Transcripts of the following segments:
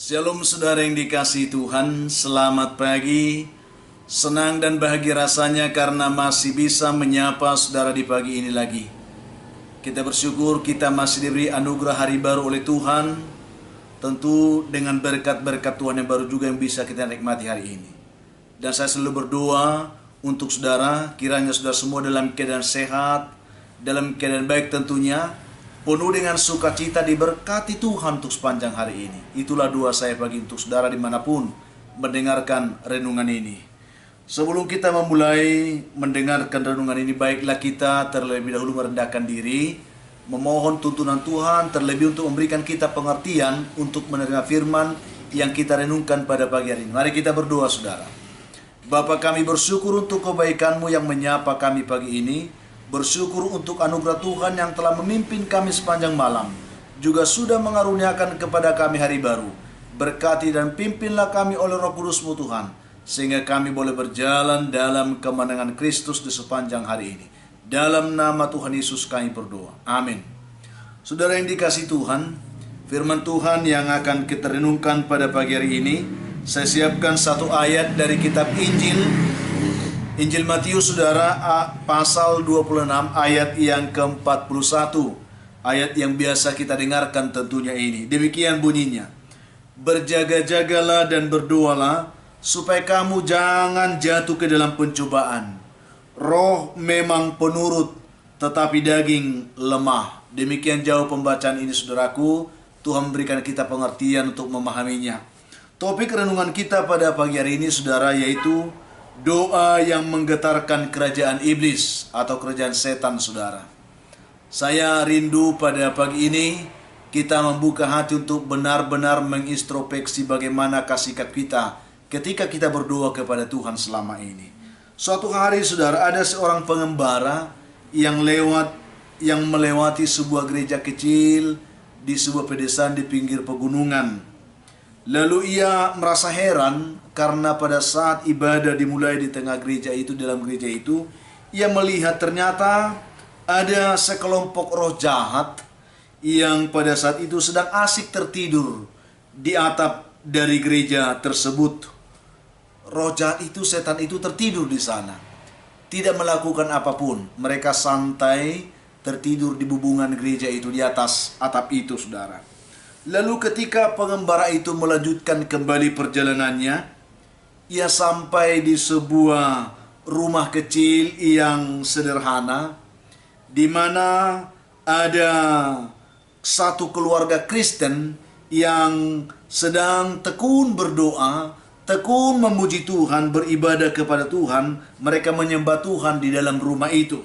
Shalom saudara yang dikasihi Tuhan, selamat pagi. Senang dan bahagia rasanya karena masih bisa menyapa saudara di pagi ini lagi. Kita bersyukur kita masih diberi anugerah hari baru oleh Tuhan. Tentu dengan berkat-berkat Tuhan yang baru juga yang bisa kita nikmati hari ini. Dan saya selalu berdoa untuk saudara, kiranya saudara semua dalam keadaan sehat, dalam keadaan baik tentunya, penuh dengan sukacita, diberkati Tuhan untuk sepanjang hari ini. Itulah doa saya bagi untuk saudara dimanapun mendengarkan renungan ini. Sebelum kita memulai mendengarkan renungan ini, baiklah kita terlebih dahulu merendahkan diri, memohon tuntunan Tuhan, terlebih untuk memberikan kita pengertian untuk menerima firman yang kita renungkan pada pagi hari ini. Mari kita berdoa saudara. Bapa, kami bersyukur untuk kebaikan-Mu yang menyapa kami pagi ini. Bersyukur untuk anugerah Tuhan yang telah memimpin kami sepanjang malam, juga sudah mengaruniakan kepada kami hari baru. Berkati dan pimpinlah kami oleh Roh Kudus-Mu Tuhan, sehingga kami boleh berjalan dalam kemenangan Kristus di sepanjang hari ini. Dalam nama Tuhan Yesus kami berdoa. Amin. Saudara yang dikasihi Tuhan, firman Tuhan yang akan kita renungkan pada pagi hari ini, saya siapkan satu ayat dari kitab Injil Matius saudara, pasal 26 ayat yang ke-41. Ayat yang biasa kita dengarkan tentunya ini. Demikian bunyinya. Berjaga-jagalah dan berdoalah supaya kamu jangan jatuh ke dalam pencobaan. Roh memang penurut, tetapi daging lemah. Demikian jauh pembacaan ini saudaraku. Tuhan memberikan kita pengertian untuk memahaminya. Topik renungan kita pada pagi hari ini saudara, yaitu doa yang menggetarkan kerajaan iblis atau kerajaan setan saudara. Saya rindu pada pagi ini kita membuka hati untuk benar-benar mengintrospeksi bagaimana sikap kita ketika kita berdoa kepada Tuhan selama ini. Suatu hari saudara, ada seorang pengembara yang melewati sebuah gereja kecil di sebuah pedesaan di pinggir pegunungan. Lalu ia merasa heran karena pada saat ibadah dimulai di tengah gereja itu, dalam gereja itu, ia melihat ternyata ada sekelompok roh jahat yang pada saat itu sedang asik tertidur di atap dari gereja tersebut. Roh jahat itu, setan itu tertidur di sana, tidak melakukan apapun. Mereka santai tertidur di bubungan gereja itu, di atas atap itu saudara. Lalu ketika pengembara itu melanjutkan kembali perjalanannya, ia sampai di sebuah rumah kecil yang sederhana, di mana ada satu keluarga Kristen yang sedang tekun berdoa, tekun memuji Tuhan, beribadah kepada Tuhan. Mereka menyembah Tuhan di dalam rumah itu.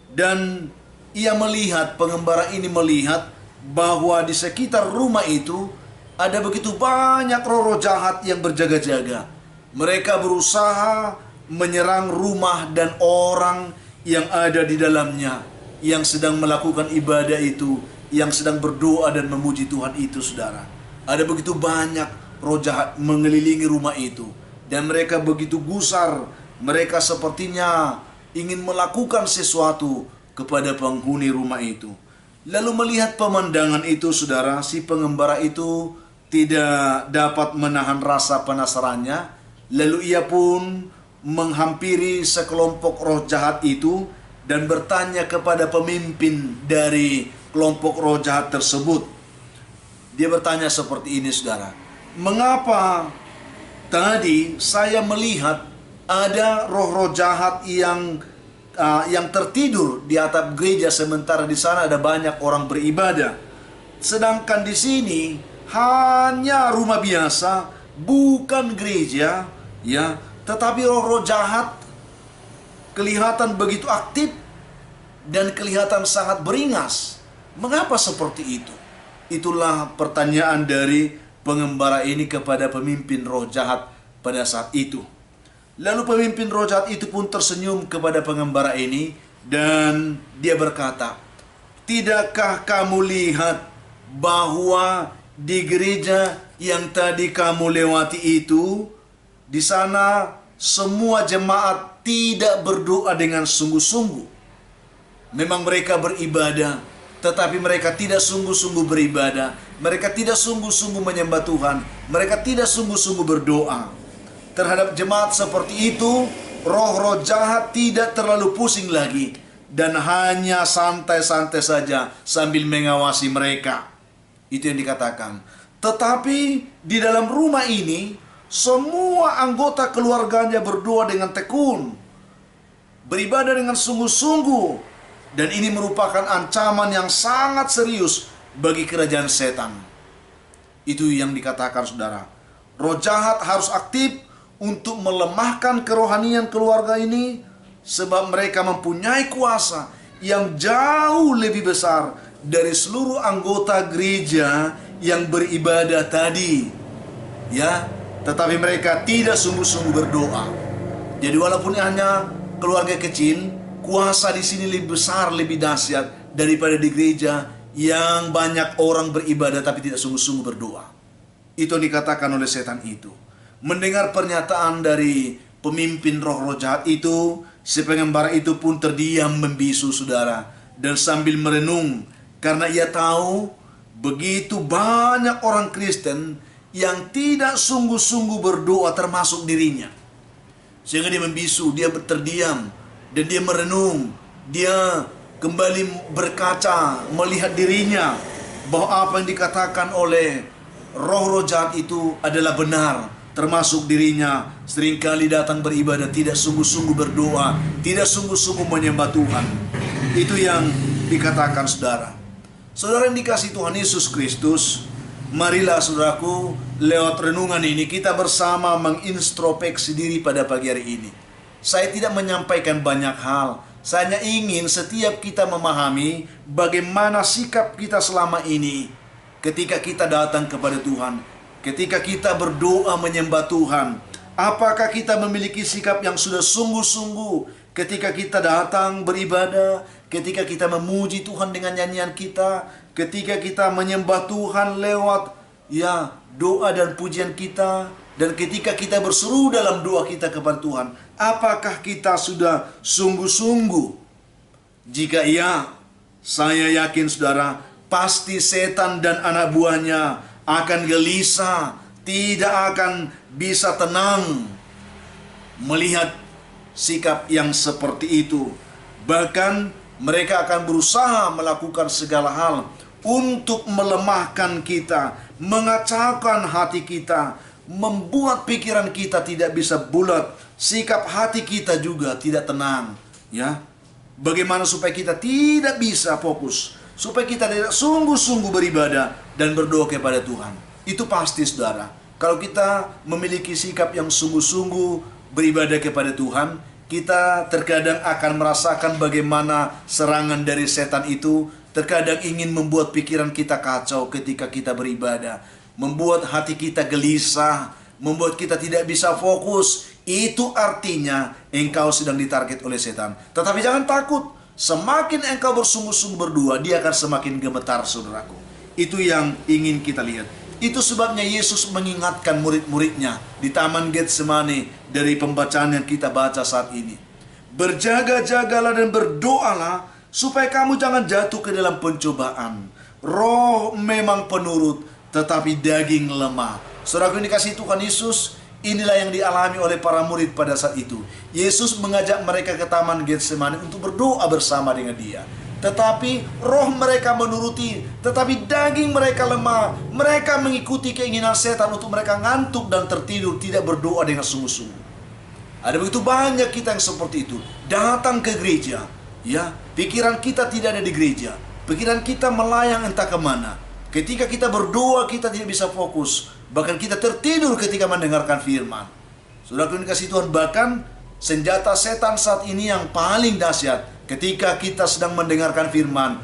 Dan ia melihat, pengembara ini melihat bahwa di sekitar rumah itu ada begitu banyak roh-roh jahat yang berjaga-jaga. Mereka berusaha menyerang rumah dan orang yang ada di dalamnya, yang sedang melakukan ibadah itu, yang sedang berdoa dan memuji Tuhan itu saudara. Ada begitu banyak roh jahat mengelilingi rumah itu, dan mereka begitu gusar. Mereka sepertinya ingin melakukan sesuatu kepada penghuni rumah itu. Lalu melihat pemandangan itu saudara, si pengembara itu tidak dapat menahan rasa penasarannya. Lalu ia pun menghampiri sekelompok roh jahat itu dan bertanya kepada pemimpin dari kelompok roh jahat tersebut. Dia bertanya seperti ini saudara, mengapa tadi saya melihat ada roh-roh jahat yang tertidur di atap gereja, sementara di sana ada banyak orang beribadah. Sedangkan di sini hanya rumah biasa, bukan gereja, ya, tetapi roh-roh jahat kelihatan begitu aktif dan kelihatan sangat beringas. Mengapa seperti itu? Itulah pertanyaan dari pengembara ini kepada pemimpin roh jahat pada saat itu. Lalu pemimpin roh jahat itu pun tersenyum kepada pengembara ini dan dia berkata, "Tidakkah kamu lihat bahwa di gereja yang tadi kamu lewati itu, di sana semua jemaat tidak berdoa dengan sungguh-sungguh. Memang mereka beribadah, tetapi mereka tidak sungguh-sungguh beribadah, mereka tidak sungguh-sungguh menyembah Tuhan, mereka tidak sungguh-sungguh berdoa. Terhadap jemaat seperti itu, roh-roh jahat tidak terlalu pusing lagi dan hanya santai-santai saja sambil mengawasi mereka. Itu yang dikatakan. Tetapi di dalam rumah ini, semua anggota keluarganya berdoa dengan tekun, beribadah dengan sungguh-sungguh. Dan ini merupakan ancaman yang sangat serius bagi kerajaan setan. Itu yang dikatakan saudara. Roh jahat harus aktif untuk melemahkan kerohanian keluarga ini, sebab mereka mempunyai kuasa yang jauh lebih besar dari seluruh anggota gereja yang beribadah tadi. Ya, tetapi mereka tidak sungguh-sungguh berdoa. Jadi walaupun hanya keluarga kecil, kuasa di sini lebih besar, lebih dahsyat daripada di gereja yang banyak orang beribadah tapi tidak sungguh-sungguh berdoa. Itu yang dikatakan oleh setan itu. Mendengar pernyataan dari pemimpin roh-roh jahat itu, si pengembara itu pun terdiam membisu saudara, dan sambil merenung karena ia tahu begitu banyak orang Kristen yang tidak sungguh-sungguh berdoa termasuk dirinya. Sehingga dia membisu, dia terdiam, dan dia merenung, dia kembali berkaca, melihat dirinya bahwa apa yang dikatakan oleh roh-roh jahat itu adalah benar. Termasuk dirinya seringkali datang beribadah, tidak sungguh-sungguh berdoa, tidak sungguh-sungguh menyembah Tuhan. Itu yang dikatakan saudara. Saudara yang dikasihi Tuhan Yesus Kristus, marilah saudaraku, lewat renungan ini kita bersama mengintrospeksi diri pada pagi hari ini. Saya tidak menyampaikan banyak hal. Saya hanya ingin setiap kita memahami bagaimana sikap kita selama ini ketika kita datang kepada Tuhan, ketika kita berdoa menyembah Tuhan. Apakah kita memiliki sikap yang sudah sungguh-sungguh ketika kita datang beribadah, ketika kita memuji Tuhan dengan nyanyian kita, ketika kita menyembah Tuhan lewat doa dan pujian kita, dan ketika kita berseru dalam doa kita kepada Tuhan, apakah kita sudah sungguh-sungguh? Jika iya, saya yakin saudara, pasti setan dan anak buahnya akan gelisah, tidak akan bisa tenang melihat sikap yang seperti itu. Bahkan mereka akan berusaha melakukan segala hal untuk melemahkan kita, mengacaukan hati kita, membuat pikiran kita tidak bisa bulat, sikap hati kita juga tidak tenang. Ya, bagaimana supaya kita tidak bisa fokus, supaya kita tidak sungguh-sungguh beribadah dan berdoa kepada Tuhan. Itu pasti saudara. Kalau kita memiliki sikap yang sungguh-sungguh beribadah kepada Tuhan, kita terkadang akan merasakan bagaimana serangan dari setan itu terkadang ingin membuat pikiran kita kacau ketika kita beribadah, membuat hati kita gelisah, membuat kita tidak bisa fokus. Itu artinya engkau sedang ditarget oleh setan. Tetapi jangan takut, semakin engkau bersungguh-sungguh berdoa, dia akan semakin gemetar saudaraku. Itu yang ingin kita lihat. Itu sebabnya Yesus mengingatkan murid-muridnya di Taman Getsemani dari pembacaan yang kita baca saat ini. Berjaga-jagalah dan berdoalah supaya kamu jangan jatuh ke dalam pencobaan. Roh memang penurut, tetapi daging lemah. Saudaraku yang dikasihi Tuhan Yesus, inilah yang dialami oleh para murid pada saat itu. Yesus mengajak mereka ke Taman Getsemani untuk berdoa bersama dengan dia. Tetapi roh mereka menuruti, tetapi daging mereka lemah. Mereka mengikuti keinginan setan untuk mereka ngantuk dan tertidur, tidak berdoa dengan sungguh-sungguh. Ada begitu banyak kita yang seperti itu. Datang ke gereja, pikiran kita tidak ada di gereja. Pikiran kita melayang entah kemana. Ketika kita berdoa, kita tidak bisa fokus. Bahkan kita tertidur ketika mendengarkan firman. Saudara yang dikasihi Tuhan, bahkan senjata setan saat ini yang paling dahsyat. Ketika kita sedang mendengarkan firman,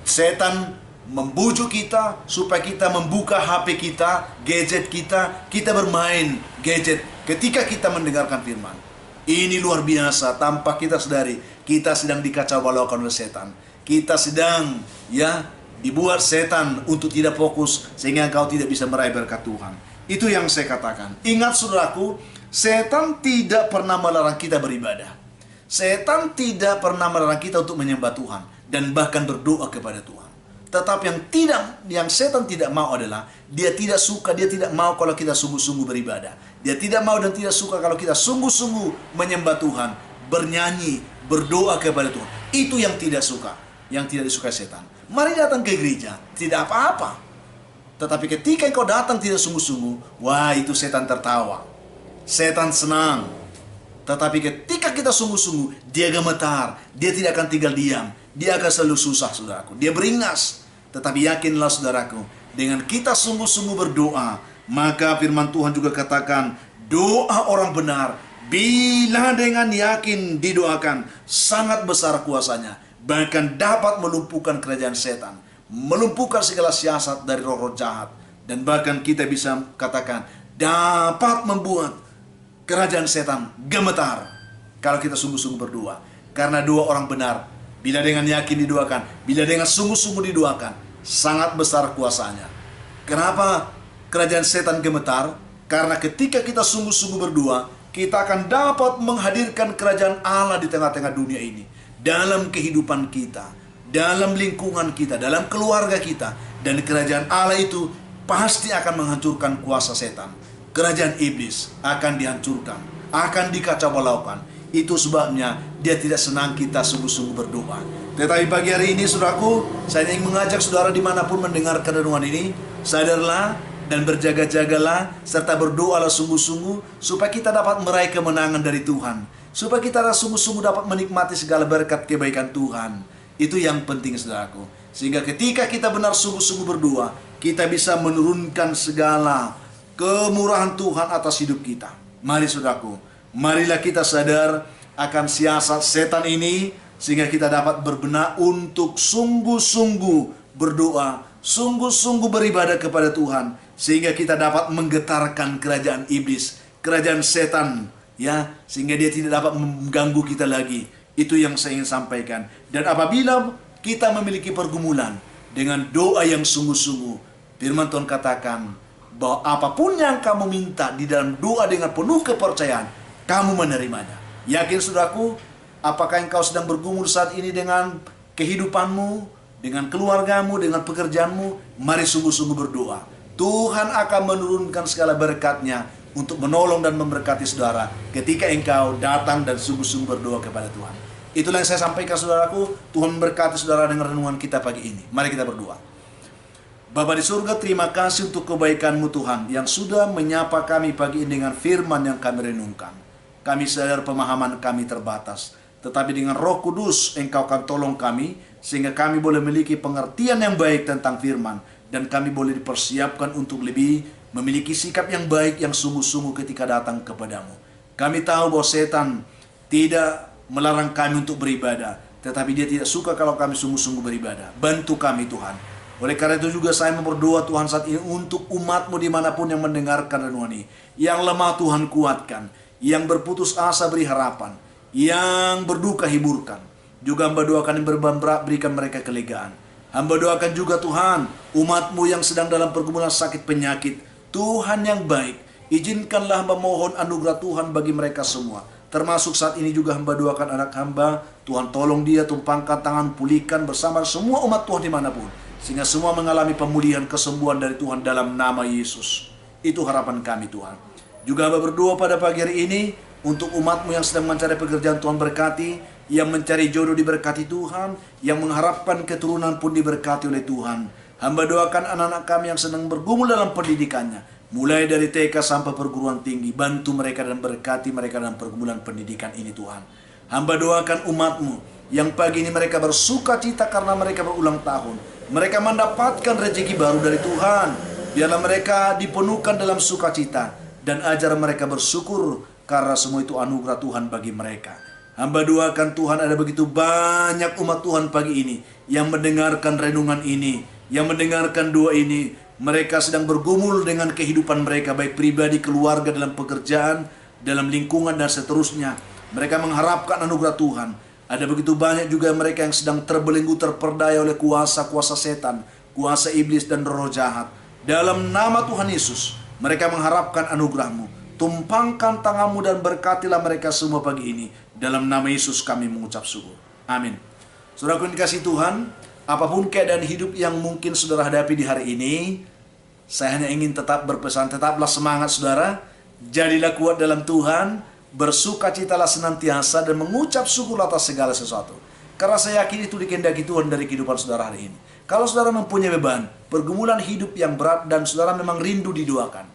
setan membujuk kita supaya kita membuka HP kita, gadget kita bermain gadget ketika kita mendengarkan firman. Ini luar biasa, tanpa kita sadari, kita sedang dikacau balaukan oleh setan. Kita sedang dibuat setan untuk tidak fokus, sehingga engkau tidak bisa meraih berkat Tuhan. Itu yang saya katakan. Ingat saudaraku, setan tidak pernah melarang kita beribadah. Setan tidak pernah melarang kita untuk menyembah Tuhan. dan bahkan berdoa kepada Tuhan. Tetapi yang setan tidak mau adalah dia tidak suka, dia tidak mau kalau kita sungguh-sungguh beribadah. Dia tidak mau dan tidak suka kalau kita sungguh-sungguh menyembah Tuhan, bernyanyi, berdoa kepada Tuhan. Itu yang tidak suka, yang tidak disukai setan. Mari datang ke gereja, tidak apa-apa. Tetapi ketika engkau datang tidak sungguh-sungguh, wah, itu setan tertawa. Setan senang. Tetapi ketika kita sungguh-sungguh, dia gemetar. Dia tidak akan tinggal diam. Dia akan selalu susah, saudaraku. Dia beringas. Tetapi yakinlah, saudaraku, dengan kita sungguh-sungguh berdoa, maka firman Tuhan juga katakan, doa orang benar, bila dengan yakin didoakan, sangat besar kuasanya. Bahkan dapat melumpuhkan kerajaan setan, melumpuhkan segala siasat dari roh-roh jahat. Dan bahkan kita bisa katakan, dapat membuat kerajaan setan gemetar kalau kita sungguh-sungguh berdoa. Karena doa orang benar, bila dengan yakin didoakan, bila dengan sungguh-sungguh didoakan, sangat besar kuasanya. Kenapa kerajaan setan gemetar? Karena ketika kita sungguh-sungguh berdoa, kita akan dapat menghadirkan kerajaan Allah di tengah-tengah dunia ini. Dalam kehidupan kita, dalam lingkungan kita, dalam keluarga kita. Dan kerajaan Allah itu pasti akan menghancurkan kuasa setan. Kerajaan iblis akan dihancurkan, akan dikacaubalaukan. Itu sebabnya dia tidak senang kita sungguh-sungguh berdoa. Tetapi pagi hari ini, saudaraku, saya ingin mengajak saudara dimanapun mendengarkan renungan ini, sadarlah dan berjaga-jagalah, serta berdoalah sungguh-sungguh, supaya kita dapat meraih kemenangan dari Tuhan. Supaya kita sungguh-sungguh dapat menikmati segala berkat kebaikan Tuhan. Itu yang penting, saudaraku. Sehingga ketika kita benar sungguh-sungguh berdoa, kita bisa menurunkan segala kemurahan Tuhan atas hidup kita. Mari, saudaraku, marilah kita sadar akan siasat setan ini, sehingga kita dapat berbenah untuk sungguh-sungguh berdoa, sungguh-sungguh beribadah kepada Tuhan, sehingga kita dapat menggetarkan kerajaan iblis, kerajaan setan, ya, sehingga dia tidak dapat mengganggu kita lagi. Itu yang saya ingin sampaikan. Dan apabila kita memiliki pergumulan dengan doa yang sungguh-sungguh, firman Tuhan katakan bahwa apapun yang kamu minta di dalam doa dengan penuh kepercayaan, kamu menerimanya. Yakin, saudaraku? Apakah engkau sedang bergumul saat ini dengan kehidupanmu, dengan keluargamu, dengan pekerjaanmu? Mari sungguh-sungguh berdoa. Tuhan akan menurunkan segala berkat-Nya untuk menolong dan memberkati saudara ketika engkau datang dan sungguh-sungguh berdoa kepada Tuhan. Itulah yang saya sampaikan, saudaraku. Tuhan memberkati saudara dengan renungan kita pagi ini. Mari kita berdoa. Bapa di surga, terima kasih untuk kebaikan-Mu Tuhan, yang sudah menyapa kami pagi ini dengan firman yang kami renungkan. Kami sadar pemahaman kami terbatas, tetapi dengan Roh Kudus Engkau akan tolong kami, sehingga kami boleh memiliki pengertian yang baik tentang firman, dan kami boleh dipersiapkan untuk lebih memiliki sikap yang baik, yang sungguh-sungguh ketika datang kepadamu. Kami tahu bahwa setan tidak melarang kami untuk beribadah, tetapi dia tidak suka kalau kami sungguh-sungguh beribadah. Bantu kami, Tuhan. Oleh karena itu juga saya berdoa, Tuhan, saat ini untuk umat-Mu dimanapun yang mendengarkan renungan ini. Yang lemah Tuhan kuatkan, yang berputus asa beri harapan, yang berduka hiburkan. Juga hamba doakan yang beban berat, berikan mereka kelegaan. Hamba doakan juga, Tuhan, umat-Mu yang sedang dalam pergumulan sakit penyakit. Tuhan yang baik, izinkanlah hamba mohon anugerah Tuhan bagi mereka semua. Termasuk saat ini juga hamba doakan anak hamba. Tuhan tolong dia, tumpangkan tangan, pulihkan bersama semua umat Tuhan dimanapun, sehingga semua mengalami pemulihan, kesembuhan dari Tuhan dalam nama Yesus. Itu harapan kami, Tuhan. Juga hamba berdoa pada pagi hari ini untuk umat-Mu yang sedang mencari pekerjaan, Tuhan berkati. Yang mencari jodoh diberkati Tuhan, yang mengharapkan keturunan pun diberkati oleh Tuhan. Hamba doakan anak-anak kami yang sedang bergumul dalam pendidikannya, mulai dari TK sampai perguruan tinggi. Bantu mereka dan berkati mereka dalam pergumulan pendidikan ini, Tuhan. Hamba doakan umat-Mu yang pagi ini mereka bersuka cita karena mereka berulang tahun. Mereka mendapatkan rezeki baru dari Tuhan. Biarlah mereka dipenuhkan dalam sukacita, dan ajar mereka bersyukur karena semua itu anugerah Tuhan bagi mereka. Hamba doakan, Tuhan, ada begitu banyak umat Tuhan pagi ini yang mendengarkan renungan ini, yang mendengarkan doa ini. Mereka sedang bergumul dengan kehidupan mereka, baik pribadi, keluarga, dalam pekerjaan, dalam lingkungan, dan seterusnya. Mereka mengharapkan anugerah Tuhan. Ada begitu banyak juga mereka yang sedang terbelenggu, terperdaya oleh kuasa-kuasa setan, kuasa iblis dan roh jahat. Dalam nama Tuhan Yesus, mereka mengharapkan anugerah-Mu. Tumpangkan tangan-Mu dan berkatilah mereka semua pagi ini. Dalam nama Yesus kami mengucap syukur. Amin. Saudaraku yang dikasihi Tuhan, apapun keadaan hidup yang mungkin saudara hadapi di hari ini, saya hanya ingin tetap berpesan, tetaplah semangat saudara, jadilah kuat dalam Tuhan, bersukacitalah senantiasa dan mengucap syukur atas segala sesuatu. Karena saya yakin itu dikehendaki Tuhan dari kehidupan saudara hari ini. Kalau saudara mempunyai beban, pergumulan hidup yang berat dan saudara memang rindu didoakan,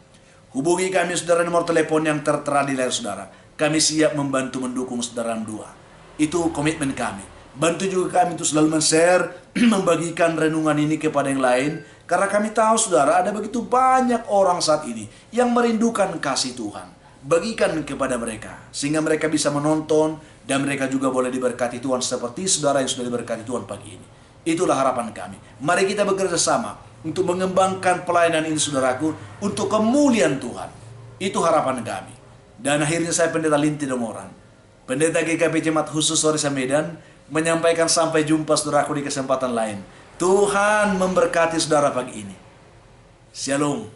hubungi kami saudara, nomor telepon yang tertera di layar saudara. Kami siap membantu mendukung saudara doa. Itu komitmen kami. Bantu juga kami untuk selalu men-share, membagikan renungan ini kepada yang lain. Karena kami tahu saudara, ada begitu banyak orang saat ini yang merindukan kasih Tuhan. Bagikan kepada mereka, sehingga mereka bisa menonton, dan mereka juga boleh diberkati Tuhan seperti saudara yang sudah diberkati Tuhan pagi ini. Itulah harapan kami. Mari kita bekerja sama untuk mengembangkan pelayanan ini saudaraku, untuk kemuliaan Tuhan. Itu harapan kami. Dan akhirnya saya Pendeta Linti Dongoran, Pendeta GKP Jemaat Khusus Soresa Medan, menyampaikan sampai jumpa saudaraku di kesempatan lain. Tuhan memberkati saudara pagi ini. Shalom.